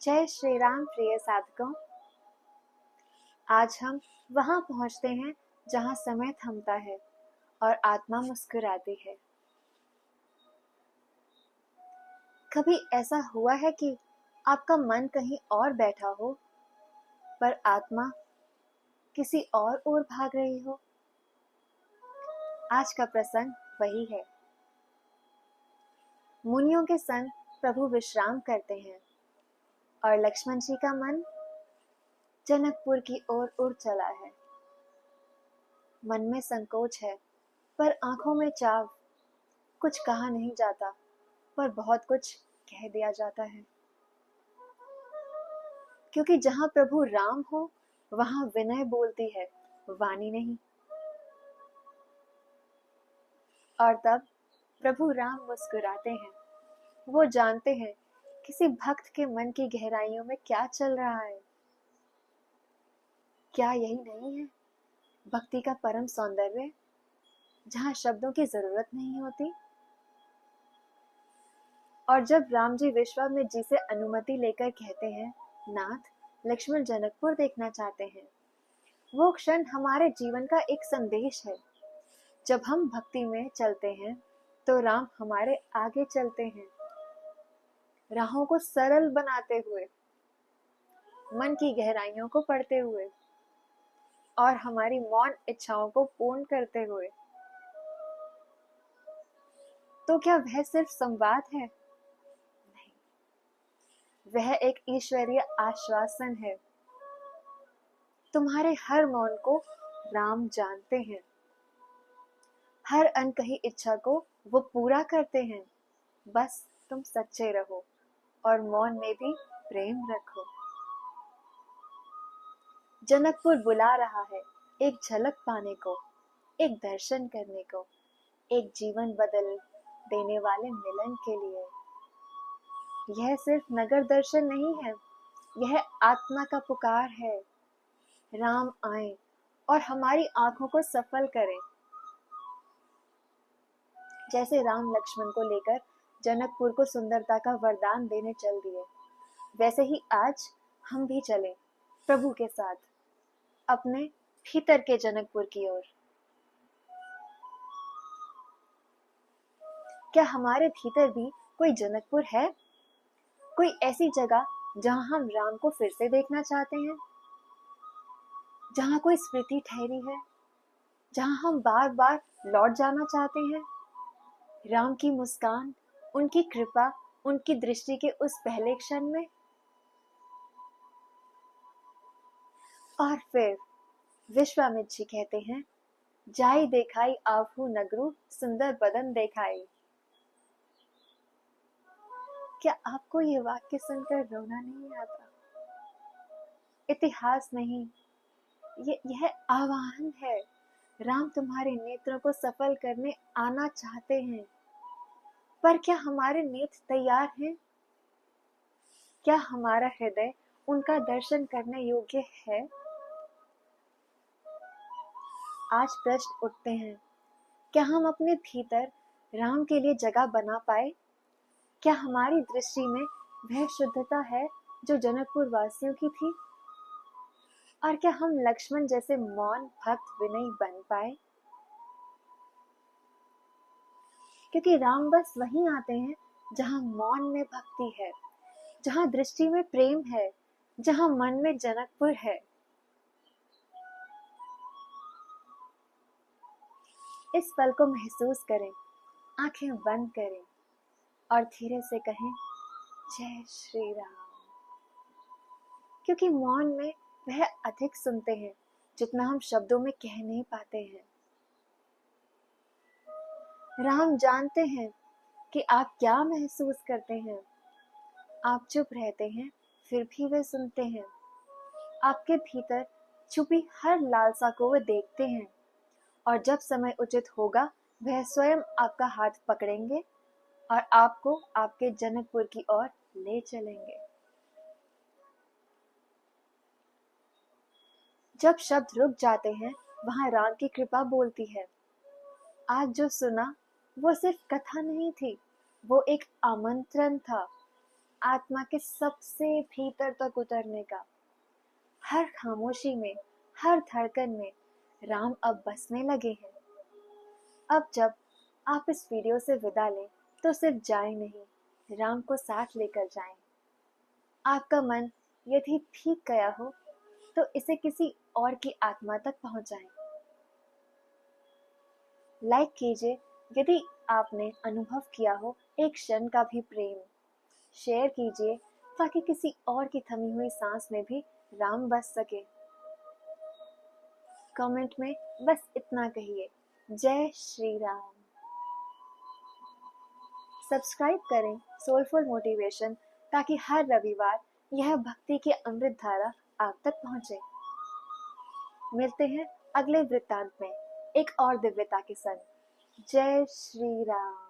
जय श्री राम प्रिय साधकों। आज हम वहां पहुंचते हैं जहां समय थमता है और आत्मा मुस्कुराती है। कभी ऐसा हुआ है कि आपका मन कहीं और बैठा हो पर आत्मा किसी और ओर भाग रही हो? आज का प्रसंग वही है। मुनियों के संग प्रभु विश्राम करते हैं और लक्ष्मण जी का मन जनकपुर की ओर उड़ चला है। मन में संकोच है पर आंखों में चाव। कुछ कहा नहीं जाता पर बहुत कुछ कह दिया जाता है, क्योंकि जहां प्रभु राम हो वहां विनय बोलती है, वाणी नहीं। और तब प्रभु राम मुस्कुराते हैं। वो जानते हैं किसी भक्त के मन की गहराइयों में क्या चल रहा है। क्या यही नहीं है भक्ति का परम सौंदर्य, जहां शब्दों की जरूरत नहीं होती? और जब राम जी विश्वामित्र जी से अनुमति लेकर कहते हैं, नाथ, लक्ष्मण जनकपुर देखना चाहते हैं, वो क्षण हमारे जीवन का एक संदेश है। जब हम भक्ति में चलते हैं तो राम हमारे आगे चलते हैं, राहों को सरल बनाते हुए, मन की गहराइयों को पढ़ते हुए और हमारी मौन इच्छाओं को पूर्ण करते हुए। तो क्या वह सिर्फ संवाद है? नहीं, वह एक ईश्वरीय आश्वासन है। तुम्हारे हर मौन को राम जानते हैं, हर अनकही इच्छा को वो पूरा करते हैं। बस तुम सच्चे रहो और मौन में भी प्रेम रखो। जनकपुर बुला रहा है एक झलक पाने को, एक दर्शन करने को, एक जीवन बदल देने वाले मिलन के लिए। यह सिर्फ नगर दर्शन नहीं है, यह आत्मा का पुकार है। राम आए और हमारी आंखों को सफल करें। जैसे राम लक्ष्मण को लेकर जनकपुर को सुंदरता का वरदान देने चल दिए, वैसे ही आज हम भी चलें प्रभु के साथ अपने भीतर के जनकपुर की ओर। क्या हमारे भीतर भी कोई जनकपुर है? कोई ऐसी जगह जहां हम राम को फिर से देखना चाहते हैं, जहां कोई स्मृति ठहरी है, जहां हम बार बार लौट जाना चाहते हैं? राम की मुस्कान, उनकी कृपा, उनकी दृष्टि के उस पहले क्षण में। और फिर विश्वामित्र जी कहते हैं, जाई देखाई आवहु नगरु, सुंदर बदन देखाई। क्या आपको ये वाक्य सुनकर रोना नहीं आता? इतिहास नहीं, यह आह्वान है। राम तुम्हारे नेत्रों को सफल करने आना चाहते हैं, पर क्या हमारे नेत्र तैयार हैं? क्या हमारा हृदय उनका दर्शन करने योग्य है? आज प्रश्न उठते हैं, क्या हम अपने भीतर राम के लिए जगह बना पाए? क्या हमारी दृष्टि में वह शुद्धता है जो जनकपुर वासियों की थी? और क्या हम लक्ष्मण जैसे मौन भक्त विनयी बन पाए? क्योंकि राम बस वहीं आते हैं जहां मौन में भक्ति है, जहां दृष्टि में प्रेम है, जहां मन में जनकपुर है। इस पल को महसूस करें, आंखें बंद करें और धीरे से कहें, जय श्री राम। क्योंकि मौन में वह अधिक सुनते हैं जितना हम शब्दों में कह नहीं पाते हैं। राम जानते हैं कि आप क्या महसूस करते हैं। आप चुप रहते हैं फिर भी वे सुनते हैं। आपके भीतर छुपी हर लालसा को वे देखते हैं और जब समय उचित होगा वह स्वयं आपका हाथ पकड़ेंगे और आपको आपके जनकपुर की ओर ले चलेंगे। जब शब्द रुक जाते हैं वहां राम की कृपा बोलती है। आज जो सुना वो सिर्फ कथा नहीं थी, वो एक आमंत्रण था। आत्मा के सबसे भीतर तक उतरने का। हर खामोशी में, हर धड़कन में राम अब बसने लगे हैं। अब जब आप इस वीडियो से विदा लें तो सिर्फ जाएं नहीं, राम को साथ लेकर जाएं। आपका मन यदि भीग गया हो तो इसे किसी और की आत्मा तक पहुंचाएं। लाइक कीजिए यदि आपने अनुभव किया हो एक क्षण का भी प्रेम। शेयर कीजिए ताकि किसी और की थमी हुई सांस में भी राम बस सके। कमेंट में बस इतना कहिए, जय श्री राम। सब्सक्राइब करें सोलफुल मोटिवेशन ताकि हर रविवार यह भक्ति की अमृत धारा आप तक पहुंचे। मिलते हैं अगले वृत्तांत में एक और दिव्यता के संग। जय श्री राम।